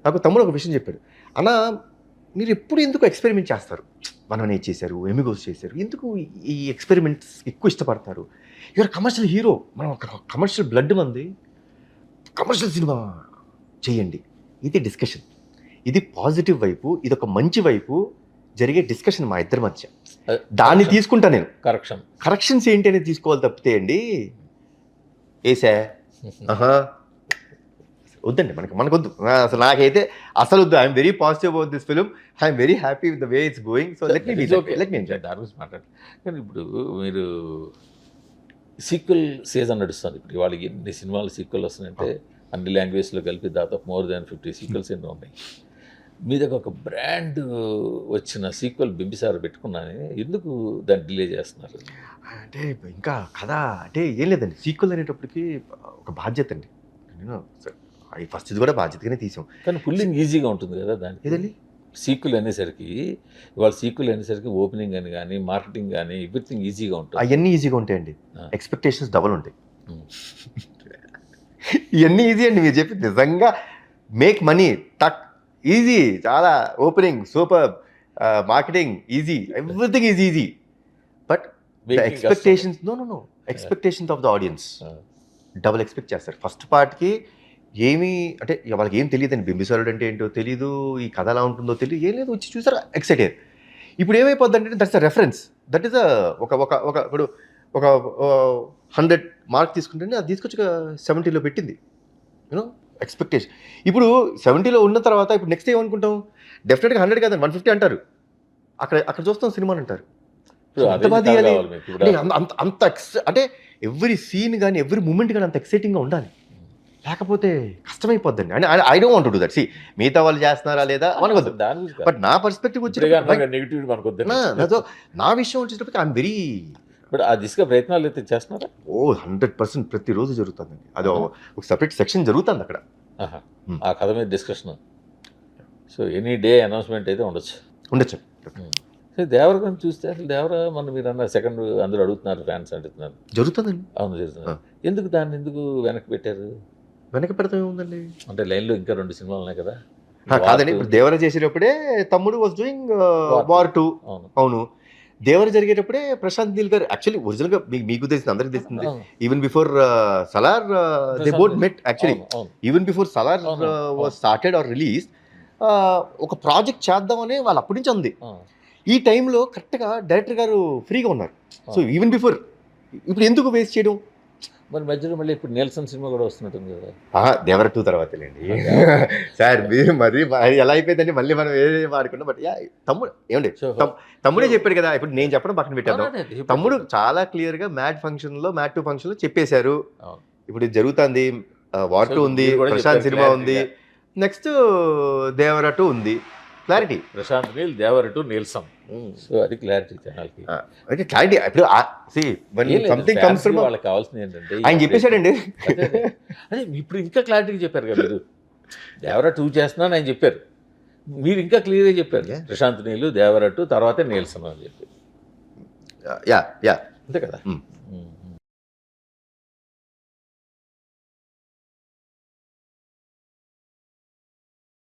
నాకు తమ్ముడు ఒక విషయం చెప్పాడు, అన్న మీరు ఎప్పుడు ఎందుకు ఎక్స్పెరిమెంట్ చేస్తారు, మనం ఏం చేశారు, ఎమిగోస్ చేశారు, ఎందుకు ఈ ఎక్స్పెరిమెంట్స్ ఎక్కువ ఇష్టపడతారు, యువర్ కమర్షియల్ హీరో, మనం కమర్షియల్ బ్లడ్ మంది, కమర్షియల్ సినిమా చేయండి. ఇది డిస్కషన్, ఇది పాజిటివ్ వైపు, ఇది ఒక మంచి వైపు జరిగే డిస్కషన్ మా ఇద్దరి మధ్య. దాన్ని తీసుకుంటా నేను. కరెక్షన్స్ ఏంటి అనేది తీసుకోవాలి తప్పితే అండి ఏసా వద్దండి, మనకొద్దు. అసలు నాకైతే అసలు వద్దు. I'm very positive about this film, I'm very happy with the way it's going. So let me enjoy. దాని గురించి మాట్లాడు. కానీ ఇప్పుడు మీరు సీక్వెల్ సీజన్ నడుస్తుంది. ఇప్పుడు ఇవాళ ఎన్ని సినిమాలు సీక్వెల్ వస్తున్నాయంటే అన్ని లాంగ్వేజ్లో కలిపి దాదాపు మోర్ దాన్ 50 సీక్వెల్స్ ఎన్నో ఉన్నాయి. మీ దగ్గర ఒక బ్రాండ్ వచ్చిన సీక్వెల్ బింబిసార పెట్టుకున్నాను, ఎందుకు దాన్ని డిలే చేస్తున్నారు? అంటే ఇంకా కథ అంటే ఏం లేదండి, సీక్వెల్ అనేటప్పటికి ఒక బాధ్యత అండి. నేను ఫస్ట్ ఇది కూడా బాధ్యతగానే తీసాం, కానీ పుల్లింగ్ ఈజీగా ఉంటుంది కదా దానికి. ఏదండి సీక్వెల్ అనేసరికి, ఇవాళ సీక్వెల్ అనేసరికి ఓపెనింగ్ అని కానీ మార్కెటింగ్ కానీ ఎవ్రీథింగ్ ఈజీగా ఉంటుంది. అవన్నీ ఈజీగా ఉంటాయండి, ఎక్స్పెక్టేషన్స్ డబల్ ఉంటాయి. ఇవన్నీ ఈజీ అండి, మీరు చెప్పి నిజంగా మేక్ మనీ టక్ ఈజీ, చాలా opening super, marketing easy, everything is easy. But expectations no expectations of the audience double expect చేస్తారు. ఫస్ట్ పార్ట్కి ఏమీ అంటే వాళ్ళకి ఏం తెలియదండి, బింబిసారుడు అంటే ఏంటో తెలీదు, ఈ కథ ఎలా ఉంటుందో తెలియదు, ఏం లేదు, వచ్చి చూసారా ఎక్సైటెడ్. ఇప్పుడు ఏమైపోద్ది అంటే that's a reference, that is ఇప్పుడు ఒక 100 మార్క్ తీసుకుంటే అది తీసుకొచ్చి 70లో పెట్టింది, యూనో ఎక్స్పెక్టేషన్. ఇప్పుడు 70లో ఉన్న తర్వాత ఇప్పుడు నెక్స్ట్ ఏమనుకుంటాం, డెఫినెట్గా 100 కాదండి 150 అంటారు, అక్కడ చూస్తాం సినిమాని అంటారు. అంత అంటే ఎవ్రీ సీన్ కానీ ఎవ్రీ మూమెంట్ కానీ అంత ఎక్సైటింగ్గా ఉండాలి, లేకపోతే కష్టమైపోద్దండి. అంటే I don't want to do that. మిగతా వాళ్ళు చేస్తున్నారా లేదా మనకొద్దు, బట్ నా పర్స్పెక్టివ్ వచ్చేటప్పుడు నా విషయం వచ్చేటప్పటికి ఐఎమ్ వెరీ, బట్ ఆ దిశగా ప్రయత్నాలు అయితే చేస్తున్నారా? 100% ప్రతిరోజు జరుగుతుందండి, అది ఒక సెపరేట్ సెక్షన్ జరుగుతుంది అక్కడ, ఆ కథ మీద discussion. So any day announcement అయితే ఉండొచ్చు. సో దేవర గురించి చూస్తే అసలు దేవర మన మీరు అన్న సెకండ్ అందరూ అడుగుతున్నారు, ఫ్యాన్స్ అడుగుతున్నారు, జరుగుతుందండి. అవును జరుగుతుంది. ఎందుకు దాన్ని వెనక్కి పెట్టారు? వెనక పెడతాం ఏముందండి, అంటే లైన్లో ఇంకా 2 సినిమాలు ఉన్నాయి కదా. కాదండి, ఇప్పుడు దేవర చేసేటప్పుడే తమ్ముడు వాజ్ డూయింగ్ వార్ 2. అవును, దేవర జరిగేటప్పుడే ప్రశాంత్ నీల్ గారు యాక్చువల్లీ ఒరిజినల్గా మీకు తెలిసింది, అందరికీ తెలిసింది, even before Salaar they both met actually, even before Salaar was started or release, ఒక ప్రాజెక్ట్ చేద్దామని వాళ్ళు అప్పటి నుంచి ఉంది. ఈ టైంలో కరెక్ట్గా డైరెక్టర్ గారు ఫ్రీగా ఉన్నారు. సో ఈవెన్ బిఫోర్, ఇప్పుడు ఎందుకు వేస్ట్ చేయడం? మరి మధ్యలో మళ్ళీ ఇప్పుడు నెల్సన్ సినిమా కూడా వస్తున్నట్టుంది కదా. దేవర 2 తర్వాతలేండి సార్, మీరు మరి ఎలా అయిపోయిందండి, మళ్ళీ మనం ఏది వాడుకున్నాం. బట్ తమ్ముడు ఏమండి, తమ్ముడే చెప్పాడు కదా, ఇప్పుడు నేను చెప్పడం పక్కన పెట్టాను. తమ్ముడు చాలా క్లియర్గా మ్యాట్ 2 ఫంక్షన్లో చెప్పేశారు. ఇప్పుడు ఇది జరుగుతుంది, వార్ 2 ఉంది, ప్రశాంత్ సినిమా ఉంది, నెక్స్ట్ దేవర 2 ఉంది. క్లారిటీ, ప్రశాంత్ నీల్, దేవర 2, నీల్సన్. సో అది క్లారిటీ ఛానల్కి, అంటే క్లారిటీ. ఇప్పుడు సంథింగ్ కమ్స్ ఫ్రమ్ వాళ్ళకి కావాల్సింది ఏంటంటే ఆయన చెప్పేశాడండి. అదే ఇప్పుడు ఇంకా క్లారిటీగా చెప్పారు కదా మీరు, దేవర 2 చేస్తున్నాను ఆయన చెప్పారు, మీరు ఇంకా క్లియర్గా చెప్పారు ప్రశాంత్ నీల్, దేవర 2 తర్వాతే నీల్సన్ అని చెప్పి. యా అంతే కదా.